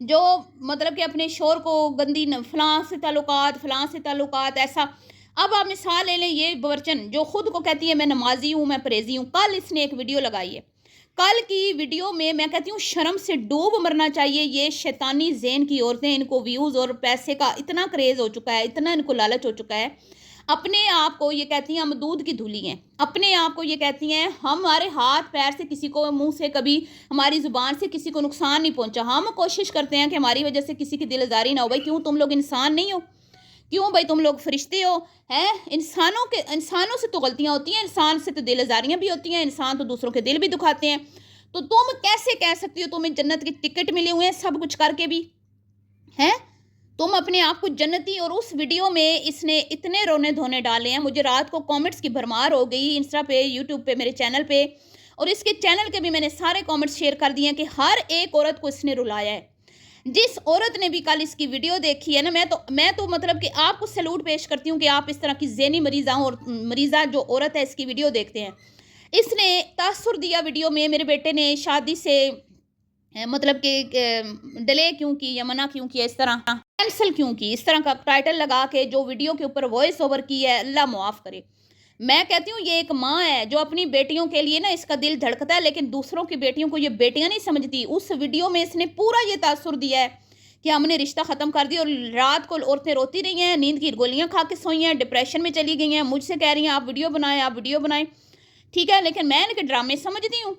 جو مطلب کہ اپنے شور کو گندی فلاں سے تعلقات ایسا. اب آپ مثال لے لیں یہ باورچن جو خود کو کہتی ہے میں نمازی ہوں، میں پرہیزی ہوں. کل اس نے ایک ویڈیو لگائی ہے، کل کی ویڈیو میں کہتی ہوں شرم سے ڈوب مرنا چاہیے. یہ شیطانی ذہن کی عورتیں، ان کو ویوز اور پیسے کا اتنا کریز ہو چکا ہے، اتنا ان کو لالچ ہو چکا ہے. اپنے آپ کو یہ کہتی ہیں ہم دودھ کی دھلی ہیں، اپنے آپ کو یہ کہتی ہیں ہمارے ہاتھ پیر سے کسی کو منہ سے کبھی ہماری زبان سے کسی کو نقصان نہیں پہنچا. ہم کوشش کرتے ہیں کہ ہماری وجہ سے کسی کی دل آزاری نہ ہو. بھائی کیوں تم لوگ انسان نہیں ہو؟ کیوں بھائی تم لوگ فرشتے ہو ہیں؟ انسانوں سے تو غلطیاں ہوتی ہیں، انسان سے تو دل آزاریاں بھی ہوتی ہیں، انسان تو دوسروں کے دل بھی دکھاتے ہیں. تو تم کیسے کہہ سکتی ہو تمہیں جنت کے ٹکٹ ملے ہوئے ہیں سب کچھ کر کے بھی ہیں؟ تم اپنے آپ کو جنتی. اور اس ویڈیو میں اس نے اتنے رونے دھونے ڈالے ہیں، مجھے رات کو کامنٹس کی بھرمار ہو گئی انسٹا پہ، یوٹیوب پہ، میرے چینل پہ، اور اس کے چینل کے بھی میں نے سارے کامنٹس شیئر کر دیے ہیں کہ ہر ایک عورت کو اس نے رلایا ہے. جس عورت نے بھی کل اس کی ویڈیو دیکھی ہے نا، میں تو مطلب کہ آپ کو سیلوٹ پیش کرتی ہوں کہ آپ اس طرح کی ذہنی مریضہ جو عورت ہے اس کی ویڈیو دیکھتے ہیں. اس نے تاثر دیا ویڈیو میں میرے بیٹے نے شادی سے مطلب کہ ڈیلے کیوں کی یا منع کیوں کیا، اس طرح کینسل کیوں کی، اس طرح کا ٹائٹل لگا کے جو ویڈیو کے اوپر وائس اوور کی ہے، اللہ معاف کرے. میں کہتی ہوں یہ ایک ماں ہے جو اپنی بیٹیوں کے لیے نا اس کا دل دھڑکتا ہے، لیکن دوسروں کی بیٹیوں کو یہ بیٹیاں نہیں سمجھتی. اس ویڈیو میں اس نے پورا یہ تاثر دیا ہے کہ ہم نے رشتہ ختم کر دیا، اور رات کو عورتیں روتی رہی ہیں، نیند کی گولیاں کھا کے سوئی ہیں، ڈپریشن میں چلی گئی ہیں، مجھ سے کہہ رہی ہیں آپ ویڈیو بنائیں. ٹھیک ہے، لیکن میں ان کے ڈرامے سمجھتی ہوں.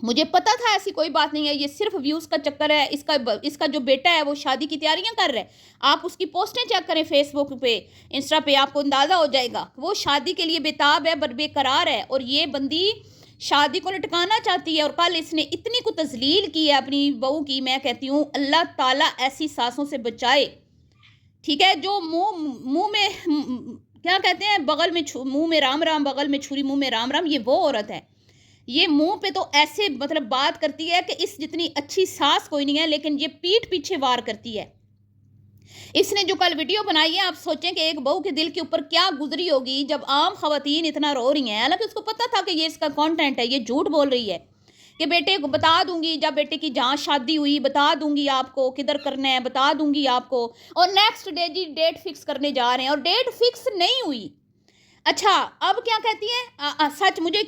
مجھے پتا تھا ایسی کوئی بات نہیں ہے، یہ صرف ویوز کا چکر ہے. اس کا جو بیٹا ہے وہ شادی کی تیاریاں کر رہا ہے. آپ اس کی پوسٹیں چیک کریں فیس بک پہ، انسٹا پہ، آپ کو اندازہ ہو جائے گا وہ شادی کے لیے بےتاب ہے، بے قرار ہے، اور یہ بندی شادی کو لٹکانا چاہتی ہے. اور کل اس نے اتنی کو تذلیل کی ہے اپنی بہو کی. میں کہتی ہوں اللہ تعالیٰ ایسی ساسوں سے بچائے. ٹھیک ہے، جو منہ میں کیا کہتے ہیں، بغل میں منہ میں رام رام، بغل میں چھری، منہ میں رام رام، یہ وہ عورت ہے. یہ منہ پہ تو ایسے مطلب بات کرتی ہے کہ اس جتنی اچھی ساس کوئی نہیں ہے، لیکن یہ پیٹھ پیچھے وار کرتی ہے. اس نے جو کل ویڈیو بنائی ہے، آپ سوچیں کہ ایک بہو کے دل کے اوپر کیا گزری ہوگی جب عام خواتین اتنا رو رہی ہیں. حالانکہ اس کو پتا تھا کہ یہ اس کا کانٹینٹ ہے، یہ جھوٹ بول رہی ہے کہ بیٹے کو بتا دوں گی، جب بیٹے کی جہاں شادی ہوئی بتا دوں گی آپ کو، کدھر کرنا ہے بتا دوں گی آپ کو، اور نیکسٹ ڈے جی ڈیٹ فکس کرنے جا رہے ہیں، اور ڈیٹ فکس نہیں ہوئی. اچھا اب کیا کہتی ہے سچ مجھے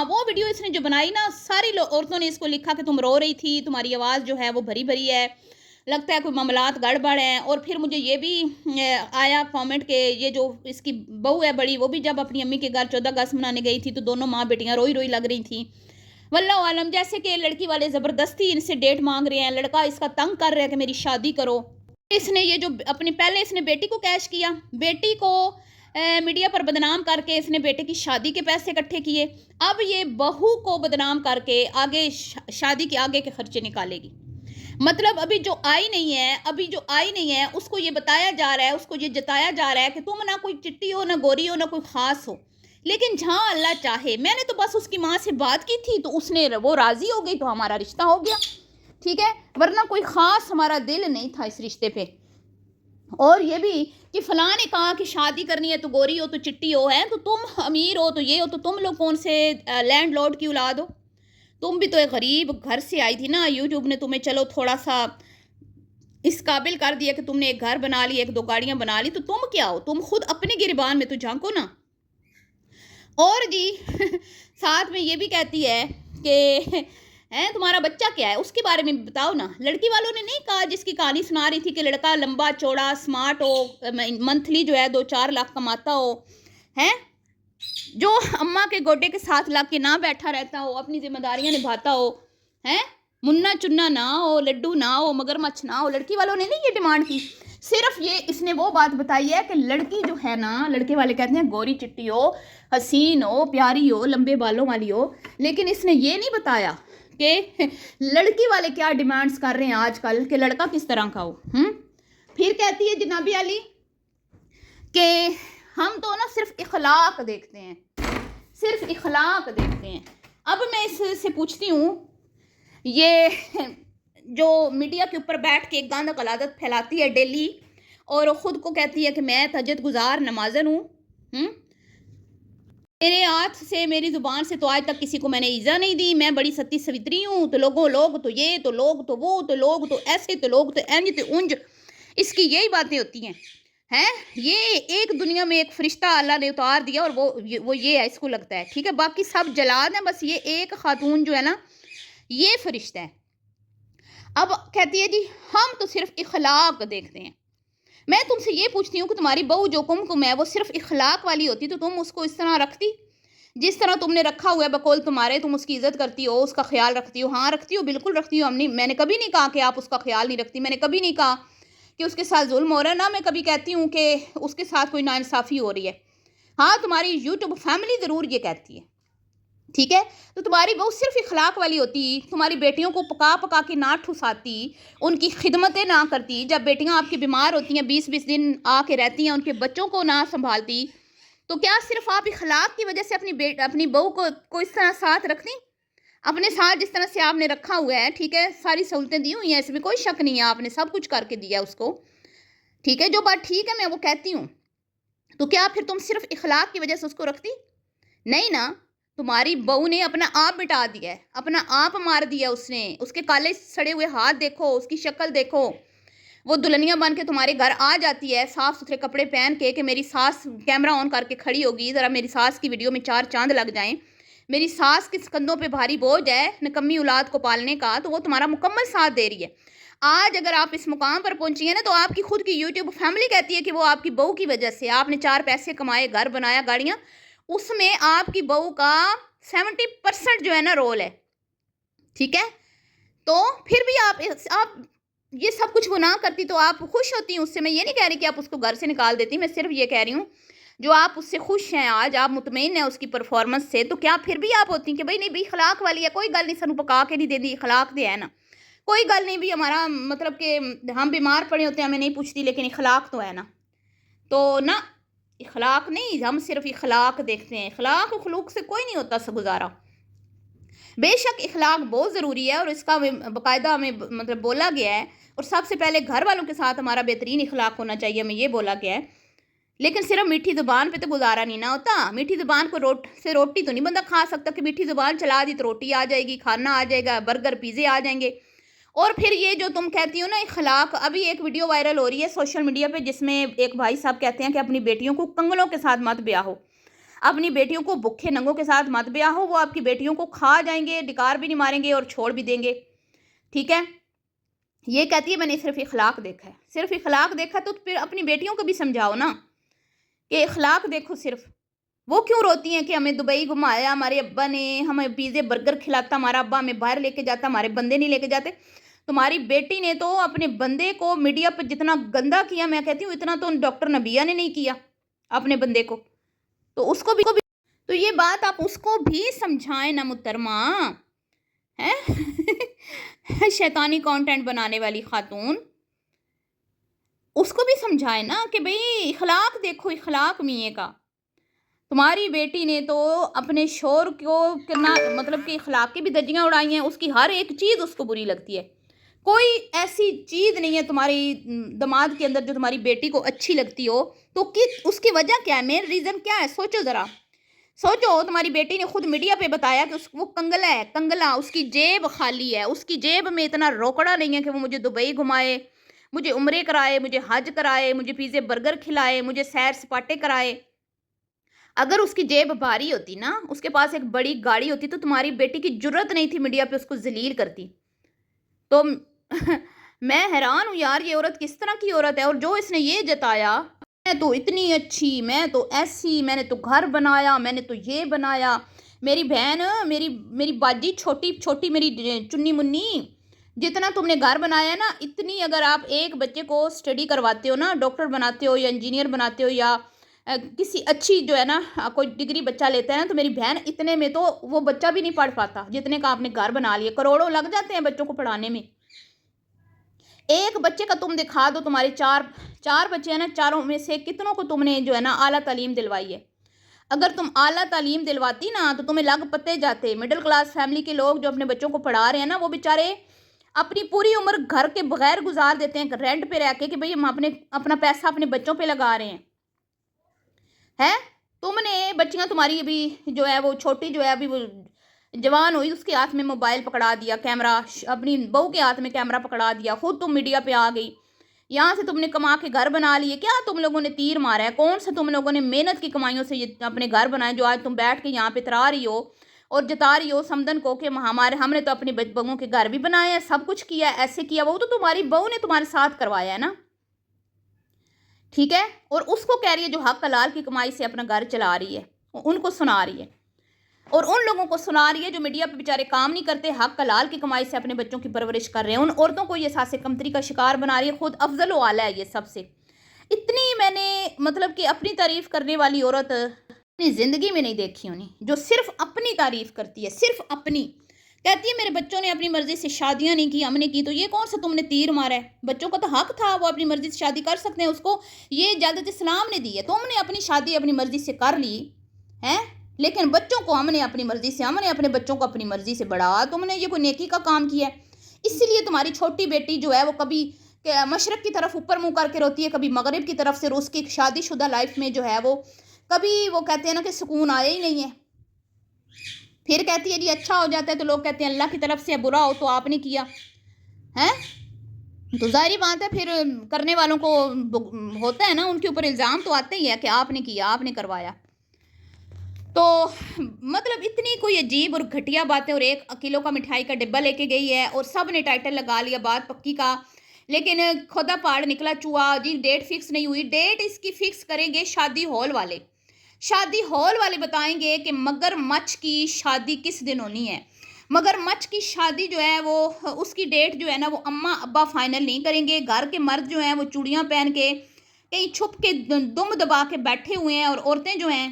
وہ ویڈیو اس نے جو بنائی نا، ساری عورتوں نے اس کو لکھا کہ تم رو رہی تھی، تمہاری آواز جو ہے وہ بھری بھری ہے، لگتا ہے کوئی معاملات گڑبڑ ہیں. اور پھر مجھے یہ بھی آیا کامنٹ کہ یہ جو اس کی بہو ہے بڑی، وہ بھی جب اپنی امی کے گھر 14 اگست منانے گئی تھی تو دونوں ماں بیٹیاں روئی روئی لگ رہی تھیں. واللہ عالم، جیسے کہ لڑکی والے زبردستی ان سے ڈیٹ مانگ رہے ہیں، لڑکا اس کا تنگ کر رہا ہے کہ میری شادی کرو. اس نے یہ جو پہلے اس نے بیٹی کو کیش کیا، بیٹی کو میڈیا پر بدنام کر کے اس نے بیٹے کی شادی کے پیسے اکٹھے کیے. اب یہ بہو کو بدنام کر کے آگے شادی کے آگے کے خرچے نکالے گی. مطلب ابھی جو آئی نہیں ہے اس کو یہ بتایا جا رہا ہے، اس کو یہ جتایا جا رہا ہے کہ تم نہ کوئی چٹی ہو، نہ گوری ہو، نہ کوئی خاص ہو. لیکن جہاں اللہ چاہے، میں نے تو بس اس کی ماں سے بات کی تھی تو اس نے وہ راضی ہو گئی تو ہمارا رشتہ ہو گیا. ٹھیک ہے، ورنہ کوئی خاص ہمارا دل نہیں تھا اس رشتے پہ. اور یہ بھی کہ فلاں نے کہا کہ شادی کرنی ہے تو گوری ہو تو چٹی ہو، ہے تو تم امیر ہو تو یہ ہو، تو تم لوگ کون سے لینڈ لارڈ کی اولاد ہو؟ تم بھی تو ایک غریب گھر سے آئی تھی نا. یوٹیوب نے تمہیں چلو تھوڑا سا اس قابل کر دیا کہ تم نے ایک گھر بنا لی، ایک دو گاڑیاں بنا لی، تو تم کیا ہو؟ تم خود اپنے گریبان میں تو جھانکو نا. اور جی ساتھ میں یہ بھی کہتی ہے کہ تمہارا بچہ کیا ہے، اس کے بارے میں بتاؤ نا. لڑکی والوں نے نہیں کہا، جس کی کہانی سنا رہی تھی کہ لڑکا لمبا چوڑا اسمارٹ ہو، منتھلی جو ہے 2-4 لاکھ کماتا ہو، جو اماں کے گوڈے کے ساتھ لگ کے نہ بیٹھا رہتا ہو، اپنی ذمہ داریاں نبھاتا ہو، منا چنا نہ ہو، لڈو نہ ہو، مگرمچھ نہ ہو. لڑکی والوں نے نہیں یہ ڈیمانڈ کی. صرف یہ اس نے وہ بات بتائی ہے کہ لڑکی جو ہے نا، لڑکے والے کہتے ہیں گوری چٹی ہو، حسین ہو، پیاری ہو، لمبے بالوں والی ہو. لیکن اس نے یہ نہیں بتایا کہ لڑکی والے کیا ڈیمانڈز کر رہے ہیں آج کل، کہ لڑکا کس طرح کا ہو. پھر کہتی ہے جنابی علی کہ ہم تو نا صرف اخلاق دیکھتے ہیں، صرف اخلاق دیکھتے ہیں. اب میں اس سے پوچھتی ہوں، یہ جو میڈیا کے اوپر بیٹھ کے گاند غلادت پھیلاتی ہے ڈیلی، اور خود کو کہتی ہے کہ میں تہجد گزار نمازن ہوں، میرے ہاتھ سے میری زبان سے تو آج تک کسی کو میں نے ایزا نہیں دی. میں بڑی ستی سوتری ہوں. تو لوگ تو یہ تو لوگ تو وہ تو لوگ تو ایسے تو لوگ تو انج تو انج. اس کی یہی باتیں ہوتی ہیں. یہ ایک دنیا میں ایک فرشتہ اللہ نے اتار دیا اور وہ یہ ہے, اس کو لگتا ہے ٹھیک ہے. باقی سب جلاد ہیں, بس یہ ایک خاتون جو ہے نا یہ فرشتہ ہے. اب کہتی ہے جی ہم تو صرف اخلاق دیکھتے ہیں. میں تم سے یہ پوچھتی ہوں کہ تمہاری بہو جو کم ہے وہ صرف اخلاق والی ہوتی تو تم اس کو اس طرح رکھتی جس طرح تم نے رکھا ہوا ہے بقول تمہارے. تم اس کی عزت کرتی ہو, اس کا خیال رکھتی ہو. ہاں رکھتی ہو, بالکل رکھتی ہو. میں نے کبھی نہیں کہا کہ آپ اس کا خیال نہیں رکھتی. میں نے کبھی نہیں کہا کہ اس کے ساتھ ظلم ہو رہا ہے. نہ میں کبھی کہتی ہوں کہ اس کے ساتھ کوئی ناانصافی ہو رہی ہے. ہاں تمہاری یوٹیوب فیملی ضرور یہ کہتی ہے ٹھیک ہے. تو تمہاری بہو صرف اخلاق والی ہوتی, تمہاری بیٹیوں کو پکا پکا کے نہ ٹھساتی, ان کی خدمتیں نہ کرتی. جب بیٹیاں آپ کی بیمار ہوتی ہیں 20-20 دن آ کے رہتی ہیں, ان کے بچوں کو نہ سنبھالتی, تو کیا صرف آپ اخلاق کی وجہ سے اپنی بہو کو اس طرح ساتھ رکھتی؟ اپنے ساتھ جس طرح سے آپ نے رکھا ہوا ہے ٹھیک ہے, ساری سہولتیں دی ہوئی ہیں, اس میں کوئی شک نہیں ہے, آپ نے سب کچھ کر کے دیا اس کو ٹھیک ہے. جو بات ٹھیک ہے میں وہ کہتی ہوں. تو کیا پھر تم صرف اخلاق کی وجہ سے اس کو رکھتی؟ نہیں نا. تمہاری بہو نے اپنا آپ مٹا دیا ہے, اپنا آپ مار دیا اس نے. اس کے کالے سڑے ہوئے ہاتھ دیکھو, اس کی شکل دیکھو. وہ دلہنیاں بن کے تمہارے گھر آ جاتی ہے صاف ستھرے کپڑے پہن کے کہ میری ساس کیمرہ آن کر کے کھڑی ہوگی, ذرا میری ساس کی ویڈیو میں 4 چاند لگ جائیں. میری ساس کے کندھوں پہ بھاری بوجھ ہے نکمی اولاد کو پالنے کا, تو وہ تمہارا مکمل ساتھ دے رہی ہے. آج اگر آپ اس مقام پر پہنچی ہیں نا تو آپ کی خود کی یوٹیوب فیملی کہتی ہے کہ وہ آپ کی بہو کی وجہ سے. آپ نے 4 پیسے کمائے, گھر بنایا, گاڑیاں, اس میں آپ کی بہو کا 70% جو ہے نا رول ہے ٹھیک ہے. تو پھر بھی آپ یہ سب کچھ وہ نہ کرتی تو آپ خوش ہوتی ہیں اس سے. میں یہ نہیں کہہ رہی کہ آپ اس کو گھر سے نکال دیتی, میں صرف یہ کہہ رہی ہوں جو آپ اس سے خوش ہیں, آج آپ مطمئن ہیں اس کی پرفارمنس سے, تو کیا پھر بھی آپ ہوتی ہیں کہ بھائی نہیں بھی اخلاق والی ہے, کوئی گل نہیں, سنو پکا کے نہیں دے دی, اخلاق دے ہے نا, کوئی گل نہیں بھی, ہمارا مطلب کہ ہم بیمار پڑے ہوتے ہیں ہمیں نہیں پوچھتی, لیکن اخلاق تو ہے نا. تو نہ اخلاق نہیں, ہم صرف اخلاق دیکھتے ہیں. اخلاق و خلوق سے کوئی نہیں ہوتا گزارا. بے شک اخلاق بہت ضروری ہے اور اس کا باقاعدہ ہمیں مطلب بولا گیا ہے, اور سب سے پہلے گھر والوں کے ساتھ ہمارا بہترین اخلاق ہونا چاہیے, ہمیں یہ بولا گیا ہے. لیکن صرف میٹھی زبان پہ تو گزارا نہیں نہ ہوتا. میٹھی زبان کو روٹی تو نہیں بندہ کھا سکتا کہ میٹھی زبان چلا دی تو روٹی آ جائے گی, کھانا آ جائے گا, برگر پیزے آ جائیں گے. اور پھر یہ جو تم کہتی ہو نا اخلاق, ابھی ایک ویڈیو وائرل ہو رہی ہے سوشل میڈیا پہ جس میں ایک بھائی صاحب کہتے ہیں کہ اپنی بیٹیوں کو کنگلوں کے ساتھ مت بیاہ ہو, اپنی بیٹیوں کو بھوکے ننگوں کے ساتھ مت بیاہ ہو, وہ آپ کی بیٹیوں کو کھا جائیں گے, ڈکار بھی نہیں ماریں گے اور چھوڑ بھی دیں گے ٹھیک ہے. یہ کہتی ہے میں نے صرف اخلاق دیکھا ہے. صرف اخلاق دیکھا تو پھر اپنی بیٹیوں کو بھی سمجھاؤ نا کہ اخلاق دیکھو صرف. وہ کیوں روتی ہیں کہ ہمیں دبئی گھمایا, ہمارے ابا نے ہمیں پیزے برگر کھلاتا, ہمارا ابا ہمیں باہر لے کے جاتا, ہمارے بندے نہیں لے کے جاتے. تمہاری بیٹی نے تو اپنے بندے کو میڈیا پہ جتنا گندا کیا, میں کہتی ہوں اتنا تو ڈاکٹر نبیہ نے نہیں کیا اپنے بندے کو. تو اس کو بھی تو یہ بات آپ اس کو بھی سمجھائیں نا محترمہ, شیطانی کانٹینٹ بنانے والی خاتون, اس کو بھی سمجھائیں نا کہ بھئی اخلاق دیکھو, اخلاق میاں کا. تمہاری بیٹی نے تو اپنے شور کو مطلب کہ اخلاق کی بھی دھجیاں اڑائی ہیں, اس کی ہر ایک چیز اس کو بری لگتی ہے. کوئی ایسی چیز نہیں ہے تمہاری دماغ کے اندر جو تمہاری بیٹی کو اچھی لگتی ہو, تو اس کی وجہ کیا ہے, مین ریزن کیا ہے, سوچو ذرا سوچو. تمہاری بیٹی نے خود میڈیا پہ بتایا کہ وہ کنگلا ہے, کنگلا, اس کی جیب خالی ہے, اس کی جیب میں اتنا روکڑا نہیں ہے کہ وہ مجھے دبئی گھمائے, مجھے عمرے کرائے, مجھے حج کرائے, مجھے پیزے برگر کھلائے, مجھے سیر سپاٹے کرائے. اگر اس کی جیب بھاری ہوتی نا, اس کے پاس ایک بڑی گاڑی ہوتی, تو تمہاری بیٹی کی جرت نہیں تھی میڈیا پہ اس کو ذلیل کرتی. تو میں حیران ہوں یار, یہ عورت کس طرح کی عورت ہے. اور جو اس نے یہ جتایا میں تو اتنی اچھی, میں تو ایسی, میں نے تو گھر بنایا, میں نے تو یہ بنایا, میری بہن, میری باجی چھوٹی میری چنی منی, جتنا تم نے گھر بنایا نا, اتنی اگر آپ ایک بچے کو اسٹڈی کرواتے ہو نا, ڈاکٹر بناتے ہو یا انجینئر بناتے ہو یا کسی اچھی جو ہے نا کوئی ڈگری بچہ لیتا ہے نا, تو میری بہن اتنے میں تو وہ بچہ بھی نہیں پڑھ پاتا جتنے کا آپ نے گھر بنا لیا. کروڑوں لگ جاتے ہیں بچوں کو پڑھانے میں. ایک بچے کا تم دکھا دو, تمہارے چار بچے ہیں نا, چاروں میں سے کتنوں کو تم نے جو ہے نا اعلیٰ تعلیم دلوائی ہے. اگر تم اعلیٰ تعلیم دلواتی نا تو تمہیں لگ پتے جاتے. مڈل کلاس فیملی کے لوگ جو اپنے بچوں کو پڑھا رہے ہیں نا, وہ بیچارے اپنی پوری عمر گھر کے بغیر گزار دیتے ہیں, رینٹ پہ رہ کے, کہ بھئی ہم اپنا پیسہ اپنے بچوں پہ لگا رہے ہیں. تم نے بچیاں تمہاری ابھی جو ہے وہ چھوٹی جو ہے ابھی وہ جوان ہوئی، اس کے ہاتھ میں موبائل پکڑا دیا، کیمرہ اپنی بہو کے ہاتھ میں کیمرہ پکڑا دیا، خود تم میڈیا پہ آ گئی، یہاں سے تم نے کما کے گھر بنا لیے. کیا تم لوگوں نے تیر مارا ہے؟ کون سا تم لوگوں نے محنت کی کمائیوں سے یہ اپنے گھر بنائے جو آج تم بیٹھ کے یہاں پہ ترا رہی ہو اور جتا رہی ہو سمدن کو کہ ہم نے تو اپنی بہوؤں کے گھر بھی بنائے ہیں، سب کچھ کیا ہے، ایسے کیا. وہ تو تمہاری بہو نے تمہارے ساتھ کروایا ہے نا، ٹھیک ہے. اور اس کو کہہ رہی ہے جو حق حلال کی کمائی سے اپنا گھر چلا رہی ہے، ان کو سنا رہی ہے، اور ان لوگوں کو سنا رہی ہے جو میڈیا پہ بیچارے کام نہیں کرتے، حق حلال کی کمائی سے اپنے بچوں کی پرورش کر رہے ہیں. ان عورتوں کو یہ احساس کمتری کا شکار بنا رہی ہے. خود افضل و اعلیٰ ہے یہ سب سے. اتنی میں نے مطلب کہ اپنی تعریف کرنے والی عورت اپنی زندگی میں نہیں دیکھی ہونی، جو صرف اپنی تعریف کرتی ہے، صرف اپنی. کہتی ہے میرے بچوں نے اپنی مرضی سے شادیاں نہیں کی، ہم نے کی. تو یہ کون سا تم نے تیر مارا ہے؟ بچوں کا تو حق تھا، وہ اپنی مرضی سے شادی کر سکتے ہیں، اس کو یہ اجازت اسلام نے دی ہے. تم نے اپنی شادی اپنی مرضی سے کر لی ہے، لیکن بچوں کو ہم نے اپنی مرضی سے، ہم نے اپنے بچوں کو اپنی مرضی سے بڑھا. تم نے یہ کوئی نیکی کا کام کیا ہے؟ اسی لیے تمہاری چھوٹی بیٹی جو ہے وہ کبھی مشرق کی طرف اوپر منہ کر کے روتی ہے، کبھی مغرب کی طرف سے. اس کی شادی شدہ لائف میں جو ہے وہ کبھی وہ کہتے ہیں نا کہ سکون آیا ہی نہیں ہے. پھر کہتی ہے جی اچھا ہو جاتا ہے تو لوگ کہتے ہیں اللہ کی طرف سے، برا ہو تو آپ نے کیا ہے. تو ظاہری بات ہے پھر کرنے والوں کو ہوتا ہے نا، ان کے اوپر الزام تو آتے ہی ہے کہ آپ نے کیا، آپ نے کروایا. تو مطلب اتنی کوئی عجیب اور گھٹیا باتیں. اور 1 کلو کا مٹھائی کا ڈبہ لے کے گئی ہے اور سب نے ٹائٹل لگا لیا بات پکی کا، لیکن خدا پاڑ نکلا چوہا. جی ڈیٹ فکس نہیں ہوئی. ڈیٹ اس کی فکس کریں گے شادی ہال والے. شادی ہال والے بتائیں گے کہ مگر مچھ کی شادی کس دن ہونی ہے. مگر مچھ کی شادی جو ہے وہ اس کی ڈیٹ جو ہے نا وہ اماں ابا فائنل نہیں کریں گے. گھر کے مرد جو ہیں وہ چوڑیاں پہن کے کہیں چھپ کے دم دبا کے بیٹھے ہوئے ہیں، اور عورتیں جو ہیں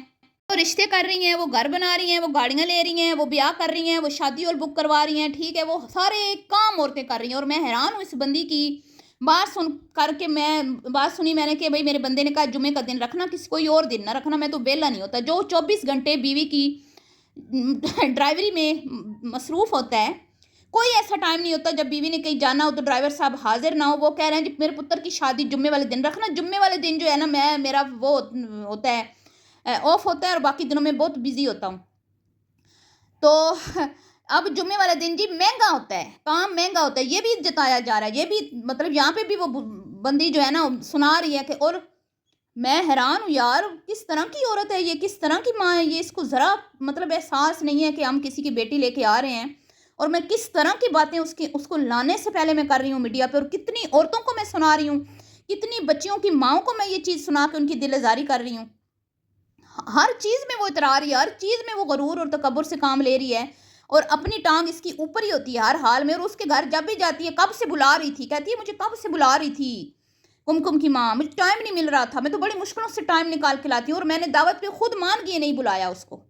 وہ رشتے کر رہی ہیں، وہ گھر بنا رہی ہیں، وہ گاڑیاں لے رہی ہیں، وہ بیاہ کر رہی ہیں، وہ شادی ہال بک کروا رہی ہیں. ٹھیک ہے، وہ سارے کام عورتیں کر رہی ہیں. اور میں حیران ہوں اس بندی کی بات سن کر کے. بات سنی میں نے کہ بھائی میرے بندے نے کہا جمعے کا دن رکھنا، کسی کوئی اور دن نہ رکھنا، میں تو بیلا نہیں ہوتا. جو 24 گھنٹے بیوی کی ڈرائیوری میں مصروف ہوتا ہے، کوئی ایسا ٹائم نہیں ہوتا جب بیوی نے کہیں جانا ہو تو ڈرائیور صاحب حاضر نہ ہو. وہ کہہ رہے ہیں جی میرے پتر کی شادی جمعے والے دن رکھنا. جمعے والے دن جو ہے نا میرا وہ ہوتا ہے آف ہوتا ہے، اور باقی دنوں میں بہت بیزی ہوتا ہوں. تو اب جمعے والا دن جی مہنگا ہوتا ہے، کام مہنگا ہوتا ہے، یہ بھی جتایا جا رہا ہے. یہ بھی مطلب یہاں پہ بھی وہ بندی جو ہے نا سنا رہی ہے کہ. اور میں حیران ہوں یار، کس طرح کی عورت ہے یہ، کس طرح کی ماں ہے یہ. اس کو ذرا مطلب احساس نہیں ہے کہ ہم کسی کی بیٹی لے کے آ رہے ہیں، اور میں کس طرح کی باتیں اس کو لانے سے پہلے میں کر رہی ہوں میڈیا پہ. اور کتنی عورتوں کو میں سنا رہی ہوں، کتنی بچیوں کی ماؤں کو میں یہ چیز سنا کے ان کی دل آزاری کر رہی ہوں. ہر چیز میں وہ اترا رہی ہے، ہر چیز میں وہ غرور اور تکبر سے کام لے رہی ہے، اور اپنی ٹانگ اس کی اوپر ہی ہوتی ہے ہر حال میں. اور اس کے گھر جب بھی جاتی ہے کب سے بلا رہی تھی، کہتی ہے مجھے کب سے بلا رہی تھی کم کی ماں، مجھے ٹائم نہیں مل رہا تھا، میں تو بڑی مشکلوں سے ٹائم نکال کے لاتی ہوں. اور میں نے دعوت پہ خود مان کے نہیں بلایا اس کو.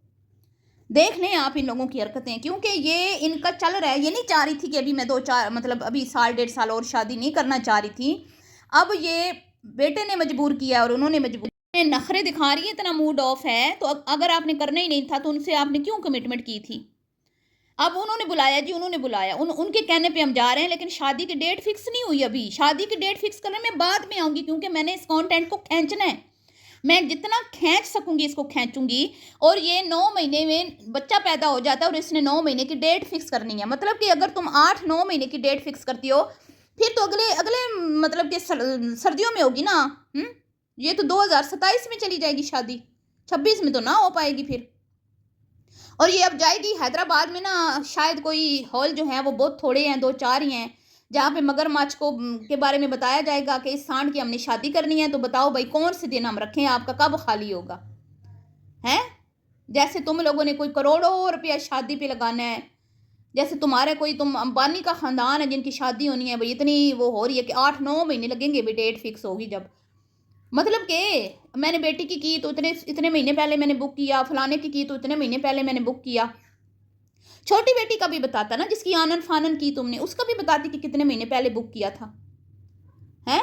دیکھ لیں آپ ان لوگوں کی حرکتیں، کیونکہ یہ ان کا چل رہا ہے. یہ نہیں چاہ رہی تھی کہ ابھی میں 2-4 مطلب ابھی 1.5 سال اور شادی نہیں کرنا چاہ رہی تھی. اب یہ بیٹے نے مجبور کیا اور انہوں نے مجبور نخرے دکھا رہی ہے. اتنا موڈ آف ہے تو اگر آپ نے کرنا ہی نہیں تھا تو ان سے آپ نے کیوں کمٹمنٹ کی تھی؟ اب انہوں نے بلایا جی، انہوں نے بلایا، ان کے کہنے پہ ہم جا رہے ہیں، لیکن شادی کی ڈیٹ فکس نہیں ہوئی ابھی. شادی کی ڈیٹ فکس کرنے میں بعد میں آؤں گی، کیونکہ میں نے اس کانٹینٹ کو کھینچنا ہے. میں جتنا کھینچ سکوں گی اس کو کھینچوں گی. اور یہ 9 مہینے میں بچہ پیدا ہو جاتا ہے، اور اس نے 9 مہینے کی ڈیٹ فکس کرنی ہے. مطلب کہ اگر تم 8-9 مہینے کی ڈیٹ فکس کرتی ہو، پھر تو اگلے مطلب کہ سردیوں میں ہوگی نا. یہ تو 2027 میں چلی جائے گی شادی، 26 میں تو نہ ہو پائے گی پھر. اور یہ اب جائے گی حیدرآباد میں نا. شاید کوئی ہال جو ہیں وہ بہت تھوڑے ہیں، 2-4 ہی ہیں، جہاں پہ مگر مچھ کے بارے میں بتایا جائے گا کہ اس سانڈ کی ہم نے شادی کرنی ہے. تو بتاؤ بھائی کون سے دن ہم رکھیں، آپ کا کب خالی ہوگا ہے؟ جیسے تم لوگوں نے کوئی کروڑوں روپیہ شادی پہ لگانا ہے، جیسے تم امبانی کا خاندان ہے جن کی شادی ہونی ہے بھائی. اتنی وہ ہو رہی ہے کہ 8-9 مہینے لگیں گے بھی ڈیٹ فکس ہوگی جب. مطلب کہ میں نے بیٹی کی تو اتنے مہینے پہلے میں نے بک کیا، فلانے کی تو اتنے مہینے پہلے میں نے بک کیا. چھوٹی بیٹی کا بھی بتاتا نا، جس کی آنن فانن کی تم نے، اس کا بھی بتاتی کہ کتنے مہینے پہلے بک کیا تھا ہے.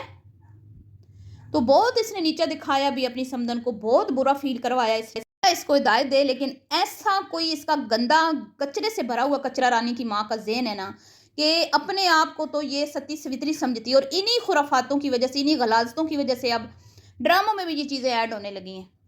تو بہت اس نے نیچا دکھایا بھی اپنی سمدن کو، بہت برا فیل کروایا اس کو ہدایت دے. لیکن ایسا کوئی اس کا گندا کچرے سے بھرا ہوا کچرا رانی کی ماں کا ذہن ہے نا، کہ اپنے آپ کو تو یہ ستی سوتری سمجھتی ہے. اور انہی خرافاتوں کی وجہ سے، انہی غلاظتوں کی وجہ سے اب ڈراموں میں بھی یہ چیزیں ایڈ ہونے لگی ہیں.